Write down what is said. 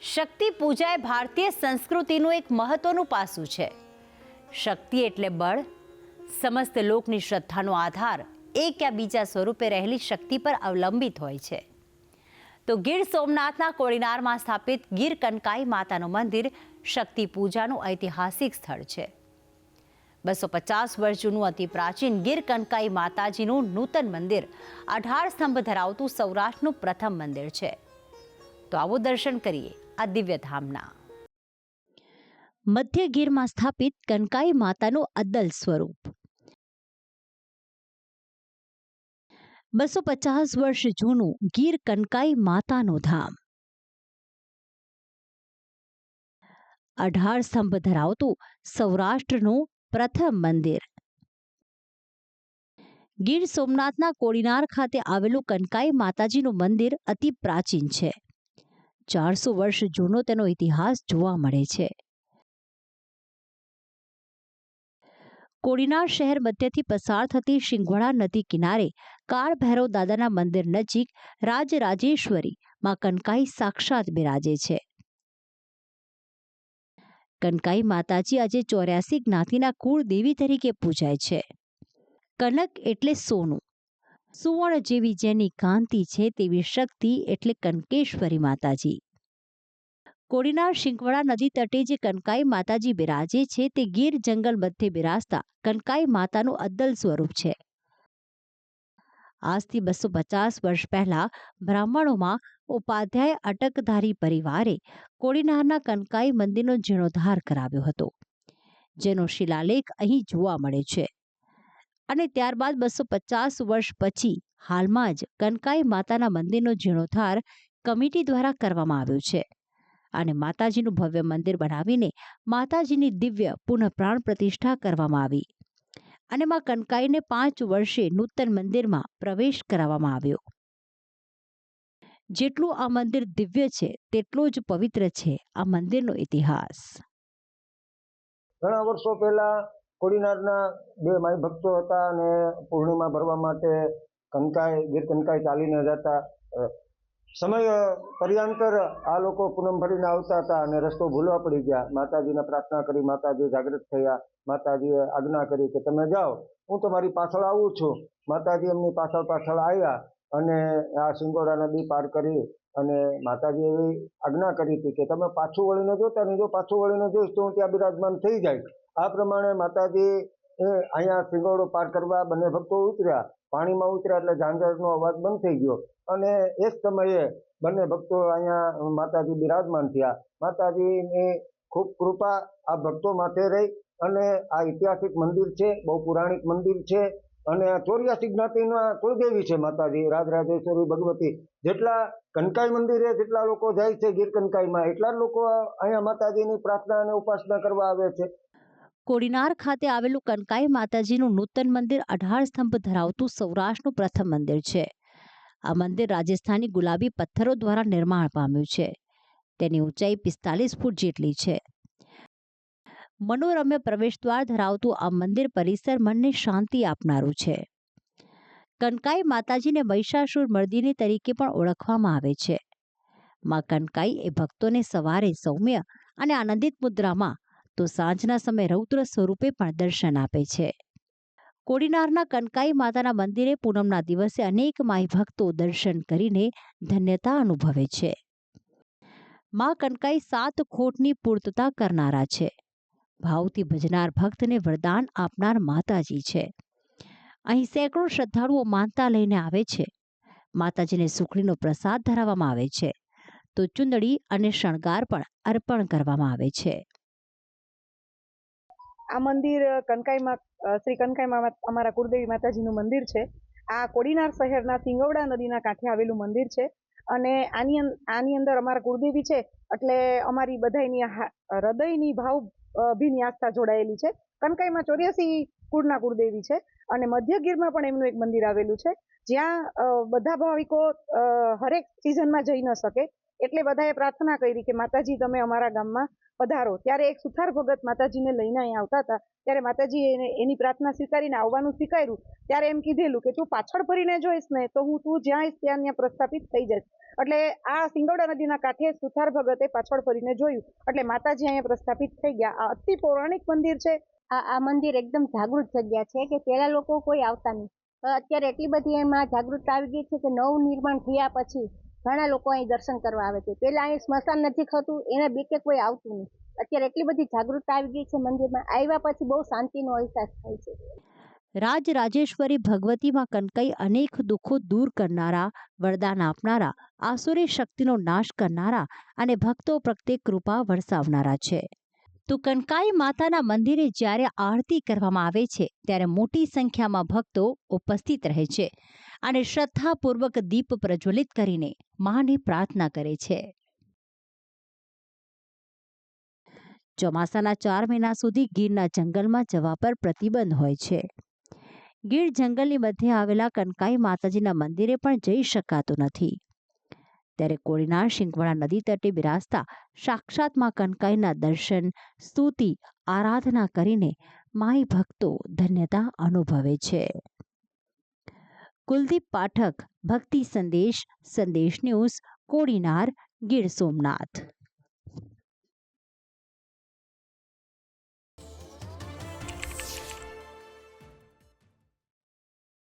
શક્તિ પૂજા એ ભારતીય સંસ્કૃતિનું એક મહત્વનું પાસું છે. શક્તિ એટલે બળ. સમસ્ત લોકની શ્રદ્ધાનો આધાર એક યા બીજા સ્વરૂપે રહેલી શક્તિ પર અવલંબિત હોય છે. તો ગીર સોમનાથના કોડીનારમાં સ્થાપિત ગીર કનકાઈ માતાનું મંદિર શક્તિ પૂજાનું ઐતિહાસિક સ્થળ છે. 250 વર્ષ જૂનું અતિ પ્રાચીન ગીર કનકાઈ માતાજીનું નૂતન મંદિર 18 સ્તંભ ધરાવતું સૌરાષ્ટ્રનું પ્રથમ મંદિર છે. તો આવો દર્શન કરીએ આ દિવ્ય ધામના. મધ્ય ગીરમાં સ્થાપિત કનકાઈ માતાનું અદ્દલ સ્વરૂપ. 250 વર્ષ જૂનું ગીર કનકાઈ માતાનું ધામ. 18 સ્તંભ ધરાવતું સૌરાષ્ટ્રનું પ્રથમ મંદિર. ગીર સોમનાથના કોડીનાર ખાતે આવેલું કનકાઈ માતાજીનું મંદિર અતિ પ્રાચીન છે. 400 વર્ષ જૂનો તેનો ઇતિહાસ જોવા મળે છે. કોડીનાર શહેર મધ્યથી પસાર થતી શિંગવણા નદી કિનારે કાળ ભૈરવ દાદાના મંદિર નજીક રાજરાજેશ્વરી માં કનકાઈ સાક્ષાત બિરાજે છે. કનકાઈ માતાજી આજે 84 જ્ઞાતિના કુળદેવી તરીકે પૂજાય છે. કનક એટલે સોનું. સુવર્ણ જેવી જેની કાંતિ છે તેવી શક્તિ એટલે કનકેશ્વરી માતાજી. કોડીનાર શિંગવણા નદી તટે જે કનકાઈ માતાજી બિરાજે છે તે ગીર જંગલ મધ્યે બિરાજતા કનકાઈ માતાનું અદ્દલ સ્વરૂપ છે. આજથી 250 વર્ષ પહેલા બ્રાહ્મણોમાં ઉપાધ્યાય અટકધારી પરિવારે કોડીનારના કનકાઈ મંદિરનો જીર્ણોદ્ધાર કરાવ્યો હતો, જેનો શિલાલેખ અહીં જોવા મળે છે. અને ત્યારબાદ 250 વર્ષ પછી હાલમાં જ કનકાઈ માતાના મંદિરનો જીર્ણોદ્ધાર કમિટી દ્વારા કરવામાં આવ્યો છે અને માતાજીનું ભવ્ય મંદિર બનાવીને માતાજીની દિવ્ય પુનઃપ્રાણ પ્રતિષ્ઠા કરવામાં આવી અને માં કનકાઈને 5 વર્ષે નૂતન મંદિરમાં પ્રવેશ કરાવવામાં આવ્યો. જેટલું આ મંદિર દિવ્ય છે તેટલો જ પવિત્ર છે આ મંદિરનો ઇતિહાસ. ઘણા વર્ષો પહેલા કોડીનારના બે માઈ ભક્તો હતા અને પૂર્ણિમા ભરવા માટે ગીર કનકાઈ ચાલીને જતા. સમય પર્યાંતર આ લોકો પૂનમ ભરીને આવતા હતા અને રસ્તો ભૂલવા પડી ગયા. માતાજીને પ્રાર્થના કરી, માતાજી જાગૃત થયા. માતાજીએ આજ્ઞા કરી કે તમે જાઓ, હું તમારી પાછળ આવું છું. માતાજી એમની પાછળ આવ્યા અને આ શિંગોડા નદી પાર કરી અને માતાજી એવી આજ્ઞા કરી હતી કે તમે પાછું વળીને જોતા નહીં, જો પાછું વળીને જોઈશ તો હું ત્યાં બિરાજમાન થઈ જાય. આ પ્રમાણે માતાજી અહીંયા શિંગોડો પાર કરવા બંને ભક્તો ઉતર્યા. પાણીમાં ઉતર્યા એટલે ઝાંઝરનો અવાજ બંધ થઈ ગયો અને એ જ સમયે બંને ભક્તો અહીંયા માતાજી બિરાજમાન થયા. માતાજીની ખૂબ કૃપા આ ભક્તો માથે રહી અને આ ઐતિહાસિક મંદિર છે, બહુ પૌરાણિક મંદિર છે અને 84 જ્ઞાતિના કુળદેવી છે માતાજી રાજરાજેશ્વરી ભગવતી. જેટલા કનકાઈ મંદિરે જેટલા લોકો જાય છે ગીર કનકાઈમાં, એટલા જ લોકો અહીંયા માતાજીની પ્રાર્થના અને ઉપાસના કરવા આવે છે. કોડીનાર ખાતે આવેલું કનકાઈ માતાજીનું નૂતન મંદિર 18 સ્તંભ ધરાવતું સૌરાષ્ટ્રનું પ્રથમ મંદિર છે. આ મંદિર રાજસ્થાની ગુલાબી પથ્થરો દ્વારા નિર્માણ પામ્યું છે. તેની ઊંચાઈ 45 ફૂટ જેટલી છે. મનોરમ્ય પ્રવેશદ્વાર ધરાવતું આ મંદિર પરિસર મનને શાંતિ આપનારું છે. કનકાઈ માતાજીને મહિષાસુર મર્દિની તરીકે પણ ઓળખવામાં આવે છે. માં કનકાઈ એ ભક્તોને સવારે સૌમ્ય અને આનંદિત મુદ્રામાં તો સાંજના સમયે રૌદ્ર સ્વરૂપે પણ દર્શન આપે છે. કોડીનારના કનકાઈ માતાના મંદિરે પૂનમના દિવસે અનેક માઈ ભક્તો દર્શન કરીને ધન્યતા અનુભવે છે. માં કનકાઈ 7 ખોટની પૂર્તતા કરનારા છે. ભાવથી ભજનાર ભક્તને વરદાન આપનાર માતાજી છે. અહીં સેંકડો શ્રદ્ધાળુઓ માનતા લઈને આવે છે. માતાજીને સુખડીનો પ્રસાદ ધરાવવામાં આવે છે તો ચુંદડી અને શણગાર પણ અર્પણ કરવામાં આવે છે. આ મંદિર શ્રી કનકાઈમાં અમારા કુળદેવી માતાજીનું મંદિર છે. આ કોડીનાર શહેરના સિંગવડા નદીના કાંઠે આવેલું મંદિર છે અને આની અંદર અમારા કુળદેવી છે એટલે અમારી બધાયની હૃદયની ભાવભીની આસ્થા જોડાયેલી છે. કનકાઈમાં 84 કુળના કુળદેવી છે અને મધ્ય ગીરમાં પણ એમનું એક મંદિર આવેલું છે જ્યાં બધા ભાવિકો હરેક સિઝનમાં જઈ ન શકે એટલે બધાએ પ્રાર્થના કરી કે માતાજી તમે અમારા ગામમાં પધારો. ત્યારે એક સુથાર ભગત માતાજીને લઈને અહીંયા આવતા હતા. ત્યારે માતાજી એની પ્રાર્થના સ્વીકારીને આવવાનું સ્વીકાર્યું. ત્યારે એમ કીધેલું કે તું પાછળ ફરીને જોઈશ ને તો હું તું જ્યાં આવીશ ત્યાં પ્રસ્થાપિત થઈ જઈશ. એટલે આ સિંગવડા નદીના કાંઠે સુથાર ભગતે પાછળ ફરીને જોયું એટલે માતાજી અહીંયા પ્રસ્થાપિત થઈ ગયા. આ અતિ પૌરાણિક મંદિર છે. આ મંદિર એકદમ જાગૃત જગ્યા છે કે પહેલા લોકો કોઈ આવતા નહીં. અત્યારે એટલી બધી એમાં જાગૃતતા આવી ગઈ છે કે નવું નિર્માણ થયા પછી ઘણા લોકો અહીં દર્શન કરવા આવે છે. પહેલા અહીં સ્મશાન નજીક હતું, એના બીકે કોઈ આવતું નહીં. અત્યારે એટલી બધી જાગૃતતા આવી ગઈ છે મંદિરમાં. આવ્યા પછી બહુ શાંતિનો અહેસાસ થાય છે. રાજરાજેશ્વરી ભગવતીમાં કનકાઈ અનેક દુઃખો દૂર કરનારા, વરદાન આપનારા, આસુરી શક્તિનો નાશ કરનારા અને ભક્તો પ્રત્યે કૃપા વરસાવનારા છે. તો કનકાઈ માતાના મંદિરે જ્યારે આરતી કરવામાં આવે છે ત્યારે મોટી સંખ્યામાં ભક્તો ઉપસ્થિત રહે છે અને શ્રદ્ધાપૂર્વક દીપ પ્રજ્વલિત કરીને માને પ્રાર્થના કરે છે. ચોમાસાના 4 મહિના સુધી ગીરના જંગલમાં જવા પર પ્રતિબંધ હોય છે. ગીર જંગલની મધ્યે આવેલા કનકાઈ માતાજીના મંદિરે પણ જઈ શકાતું નથી. ત્યારે કોડીનાર શિંગવણા નદી તટે બિરાજતા સાક્ષાત માં કનકાઈના દર્શન, સ્તુતિ, આરાધના કરીને માઈ ભક્તો ધન્યતા અનુભવે છે. કુલદીપ પાઠક, ભક્તિ સંદેશ, સંદેશ ન્યૂઝ, કોડીનાર, ગીર સોમનાથ.